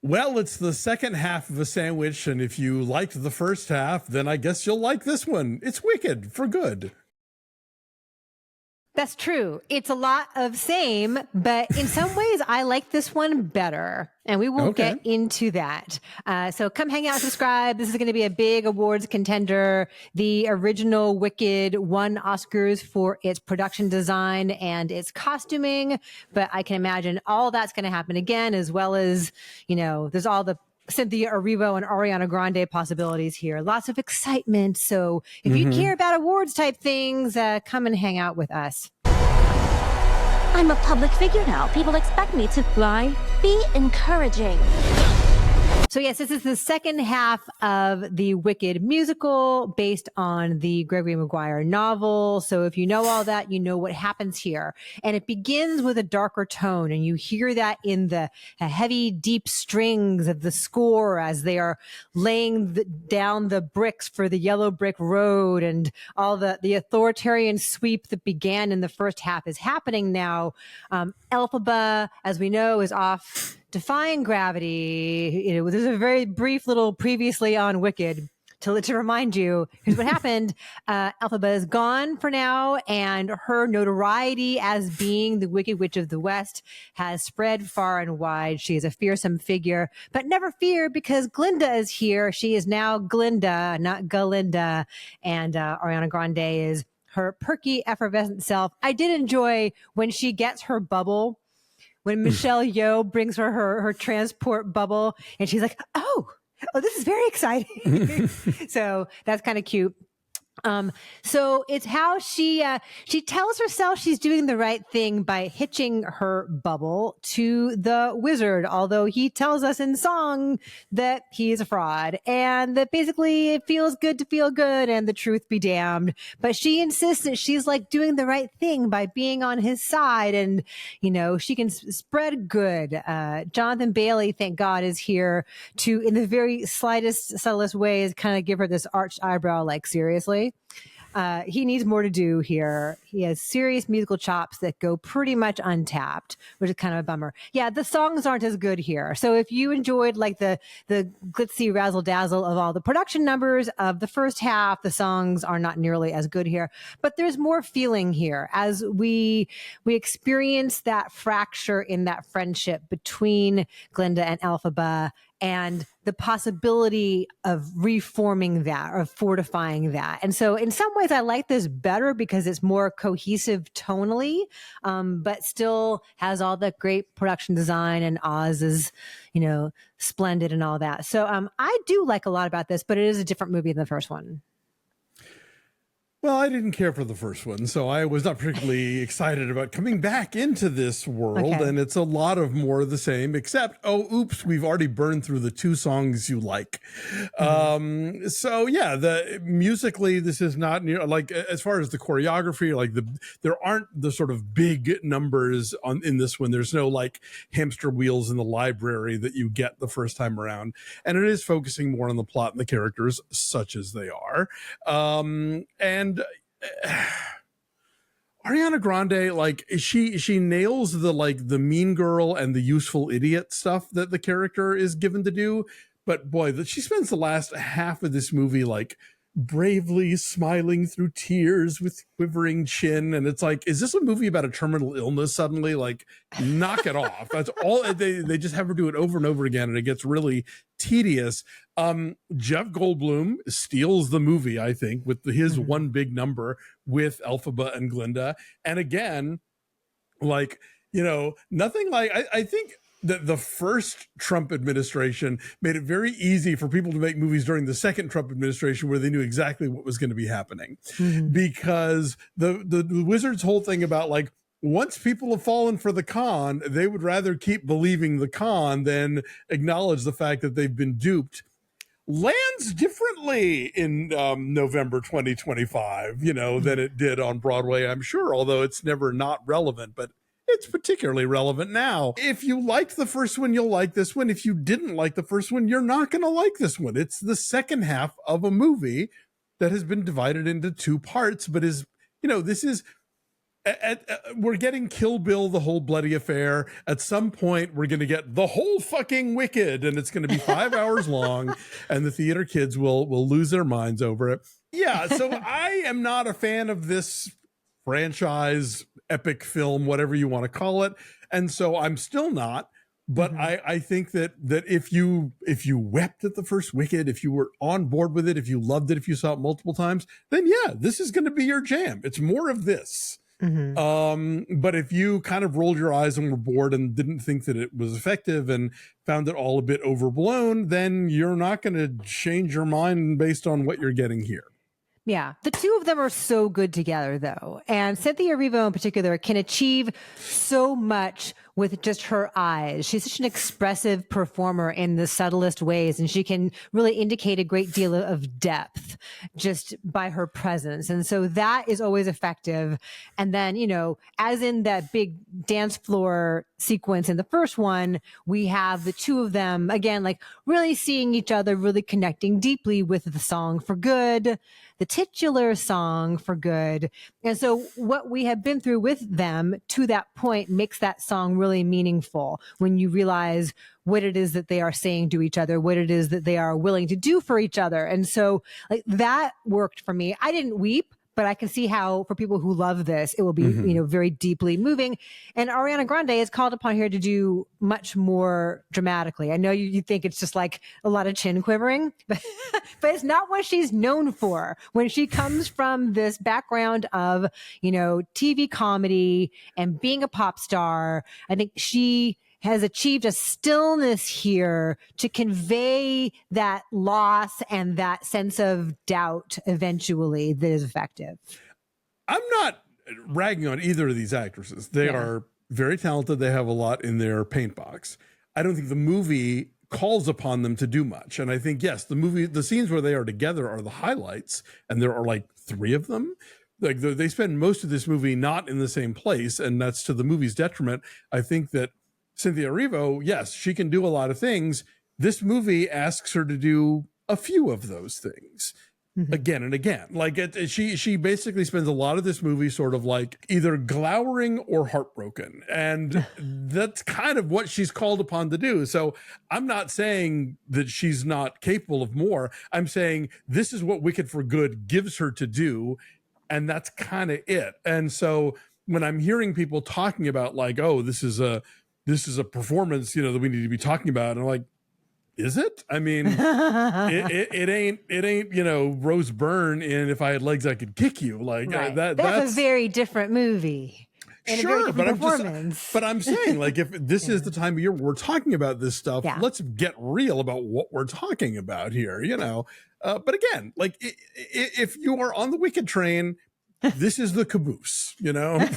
Well, it's the second half of a sandwich, and if you liked the first half, then I guess you'll like this one. It's wicked for good. That's true. It's a lot of same, but in some ways, I like this one better. And we will get into that. So come hang out, subscribe. This is going to be a big awards contender. The original Wicked won Oscars for its production design and its costuming. But I can imagine all that's going to happen again, as well as, you know, there's all the Cynthia Erivo and Ariana Grande possibilities here. Lots of excitement. So if you care about awards type things, come and hang out with us. I'm a public figure now. People expect me to fly. Be encouraging. So yes, this is the second half of the Wicked musical based on the Gregory Maguire novel. So if you know all that, you know what happens here. And it begins with a darker tone, and you hear that in the heavy, deep strings of the score as they are laying down the bricks for the yellow brick road, and all the authoritarian sweep that began in the first half is happening now. Elphaba, as we know, is off defying gravity. You know, there's a very brief little previously on Wicked to remind you, here's what happened. Elphaba is gone for now, and her notoriety as being the Wicked Witch of the West has spread far and wide. She is a fearsome figure, but never fear, because Glinda is here. She is now Glinda, not Galinda, and Ariana Grande is her perky, effervescent self. I did enjoy when she gets her bubble, when Michelle Yeoh brings her transport bubble, and she's like, oh, this is very exciting. So that's kind of cute. So it's how she tells herself she's doing the right thing by hitching her bubble to the wizard, although he tells us in song that he is a fraud and that basically it feels good to feel good and the truth be damned. But she insists that she's like doing the right thing by being on his side, and, you know, she can spread good. Jonathan Bailey, thank God, is here to, in the very slightest, subtlest ways, kind of give her this arched eyebrow, like, seriously. He needs more to do here. He has serious musical chops that go pretty much untapped, which is kind of a bummer. Yeah, the songs aren't as good here. So if you enjoyed like the glitzy razzle dazzle of all the production numbers of the first half, the songs are not nearly as good here. But there's more feeling here as we experience that fracture in that friendship between Glinda and Elphaba, and the possibility of reforming that, or fortifying that. And so in some ways I like this better because it's more cohesive tonally, but still has all the great production design, and Oz is, you know, splendid and all that. So I do like a lot about this, but it is a different movie than the first one. Well, I didn't care for the first one, so I was not particularly excited about coming back into this world. Okay. And it's a lot of more of the same, except, oh, oops, we've already burned through the two songs you like. Mm-hmm. So yeah, musically, this is not near, like, as far as the choreography, like there aren't the sort of big numbers in this one. There's no like hamster wheels in the library that you get the first time around. And it is focusing more on the plot and the characters, such as they are. And Ariana Grande, like, she nails the mean girl and the useful idiot stuff that the character is given to do. But boy, she spends the last half of this movie like bravely smiling through tears with quivering chin, and it's like, is this a movie about a terminal illness suddenly? Like, knock it off. That's all. They just have her do it over and over again, and it gets really tedious. Jeff Goldblum steals the movie, I think, with his one big number with Elphaba and Glinda. And again, like, you know, nothing like, I think the first Trump administration made it very easy for people to make movies during the second Trump administration where they knew exactly what was going to be happening. Because the Wizards' whole thing about, like, once people have fallen for the con, they would rather keep believing the con than acknowledge the fact that they've been duped, lands differently in November 2025, you know, than it did on Broadway, I'm sure, although it's never not relevant, but it's particularly relevant now. If you liked the first one, you'll like this one. If you didn't like the first one, you're not going to like this one. It's the second half of a movie that has been divided into two parts, but is, you know, this is we're getting Kill Bill, the whole bloody affair. At some point, we're going to get the whole fucking Wicked, and it's going to be 5 hours long, and the theater kids will lose their minds over it. Yeah, so I am not a fan of this franchise, epic film, whatever you want to call it, and so I'm still not. But I think that if you wept at the first Wicked, if you were on board with it, if you loved it, if you saw it multiple times, then yeah, this is going to be your jam. It's more of this. But if you kind of rolled your eyes and were bored and didn't think that it was effective and found it all a bit overblown, then you're not going to change your mind based on what you're getting here. Yeah. The two of them are so good together, though. And Cynthia Erivo in particular can achieve so much with just her eyes. She's such an expressive performer in the subtlest ways, and she can really indicate a great deal of depth just by her presence. And so that is always effective. And then, you know, as in that big dance floor sequence in the first one, we have the two of them, again, like really seeing each other, really connecting deeply with the song For Good, the titular song For Good. And so what we have been through with them to that point makes that song really meaningful when you realize what it is that they are saying to each other, what it is that they are willing to do for each other. And so like that worked for me. I didn't weep, but I can see how for people who love this, it will be, you know, very deeply moving. And Ariana Grande is called upon here to do much more dramatically. I know you think it's just like a lot of chin quivering, but it's not what she's known for. When she comes from this background of, you know, TV comedy and being a pop star, I think she has achieved a stillness here to convey that loss and that sense of doubt eventually that is effective. I'm not ragging on either of these actresses. They are very talented. They have a lot in their paint box. I don't think the movie calls upon them to do much. And I think, yes, the scenes where they are together are the highlights, and there are like 3 of them. Like they spend most of this movie not in the same place, and that's to the movie's detriment. I think that Cynthia Erivo, yes, she can do a lot of things. This movie asks her to do a few of those things again and again. Like she basically spends a lot of this movie sort of like either glowering or heartbroken. And that's kind of what she's called upon to do. So I'm not saying that she's not capable of more. I'm saying this is what Wicked for Good gives her to do. And that's kind of it. And so when I'm hearing people talking about like, oh, this is a performance, you know, that we need to be talking about. And I'm like, is it? I mean, it ain't, you know, Rose Byrne in If I Had Legs, I Could Kick You. Like that's a very different movie. Sure, but I'm saying, like, if this is the time of year we're talking about this stuff, let's get real about what we're talking about here, you know. But again, like, if you are on the Wicked train, this is the caboose, you know.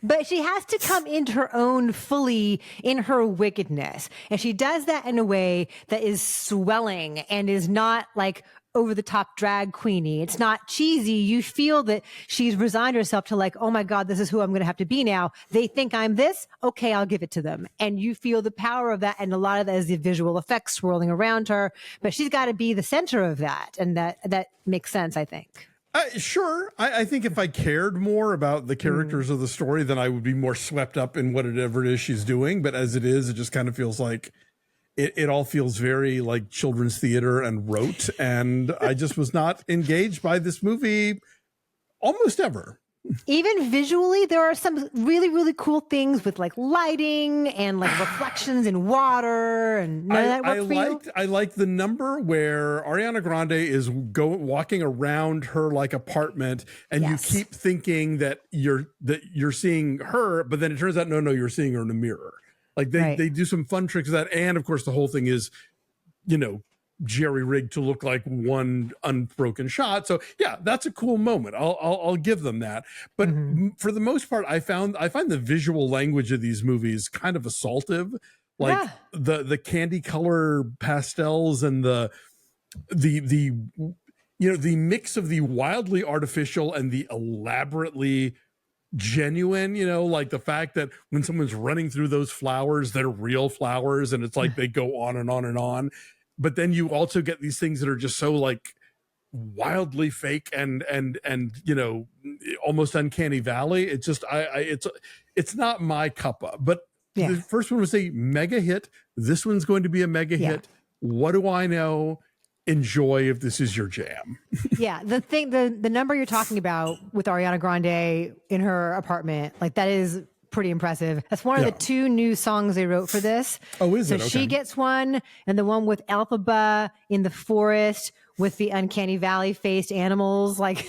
But she has to come into her own fully in her wickedness. And she does that in a way that is swelling and is not like over the top drag queeny. It's not cheesy. You feel that she's resigned herself to like, oh my God, this is who I'm going to have to be now. They think I'm this. Okay, I'll give it to them. And you feel the power of that. And a lot of that is the visual effects swirling around her. But she's got to be the center of that. And that makes sense, I think. Sure. I think if I cared more about the characters of the story, then I would be more swept up in whatever it is she's doing. But as it is, it just kind of feels like it all feels very like children's theater and rote. And I just was not engaged by this movie almost ever. Even visually, there are some really, really cool things with like lighting and like reflections in water and none of that worked for you? I liked the number where Ariana Grande is walking around her like apartment, and you keep thinking that you're seeing her, but then it turns out no, you're seeing her in a mirror. Like they do some fun tricks of that, and of course the whole thing is, you know, jerry rigged to look like one unbroken shot. So yeah, that's a cool moment. I'll give them that. But for the most part, I find the visual language of these movies kind of assaultive. Like the candy color pastels and the you know, the mix of the wildly artificial and the elaborately genuine, you know, like the fact that when someone's running through those flowers, they're real flowers, and it's like they go on and on and on. But then you also get these things that are just so like wildly fake and you know, almost uncanny valley. It's just it's not my cuppa. But the first one was a mega hit. This one's going to be a mega hit. What do I know? Enjoy if this is your jam. Yeah, the number you're talking about with Ariana Grande in her apartment, like that is pretty impressive. That's one of the 2 new songs they wrote for this. Oh, is it? So Okay. she gets one, and the one with Elphaba in the forest with the uncanny valley faced animals, like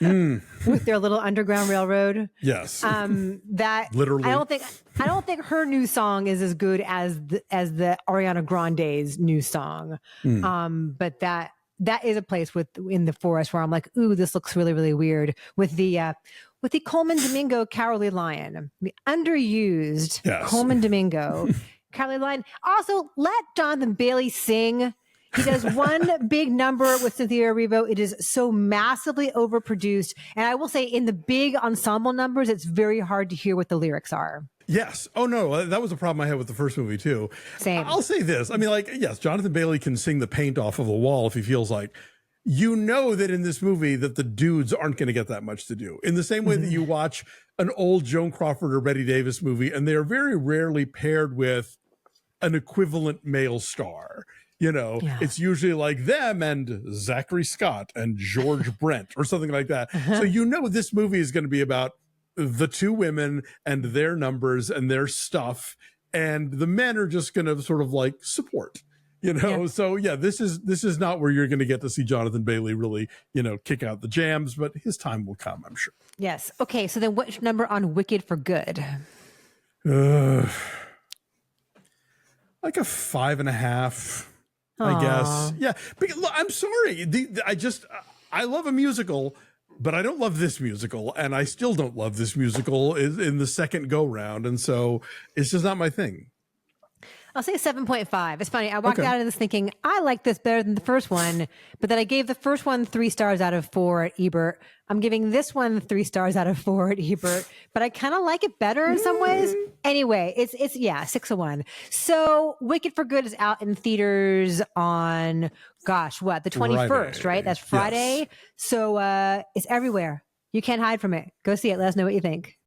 with their little underground railroad. Yes. That Literally. I don't think her new song is as good as the Ariana Grande's new song. But that is a place in the forest where I'm like, ooh, this looks really, really weird with the Colman Domingo Cowardly Lion, the underused Colman Domingo Cowardly Lion. Also, let Jonathan Bailey sing. He does one big number with Cynthia Erivo. It is so massively overproduced. And I will say in the big ensemble numbers, it's very hard to hear what the lyrics are. Yes. Oh, no, that was a problem I had with the first movie, too. Same. I'll say this. I mean, like, yes, Jonathan Bailey can sing the paint off of the wall if he feels like. You know that in this movie that the dudes aren't going to get that much to do. In the same way that you watch an old Joan Crawford or Betty Davis movie, and they are very rarely paired with an equivalent male star. You know, it's usually like them and Zachary Scott and George Brent or something like that. So you know this movie is going to be about the 2 women and their numbers and their stuff, and the men are just going to sort of like support. You know, so this is not where you're going to get to see Jonathan Bailey really, you know, kick out the jams, but his time will come, I'm sure. Yes. Okay. So then what number on Wicked for Good? Like a 5.5, I guess. Yeah. But look, I'm sorry. I love a musical, but I don't love this musical, and I still don't love this musical in the second go round. And so it's just not my thing. I'll say 7.5. It's funny. I walked out of this thinking, I like this better than the first one, but then I gave the first one 3 stars out of 4 at Ebert. I'm giving this one 3 stars out of 4 at Ebert, but I kind of like it better in some ways. Anyway, it's 6-1. So Wicked for Good is out in theaters on, the 21st, right? That's Friday. Yes. So it's everywhere. You can't hide from it. Go see it. Let us know what you think.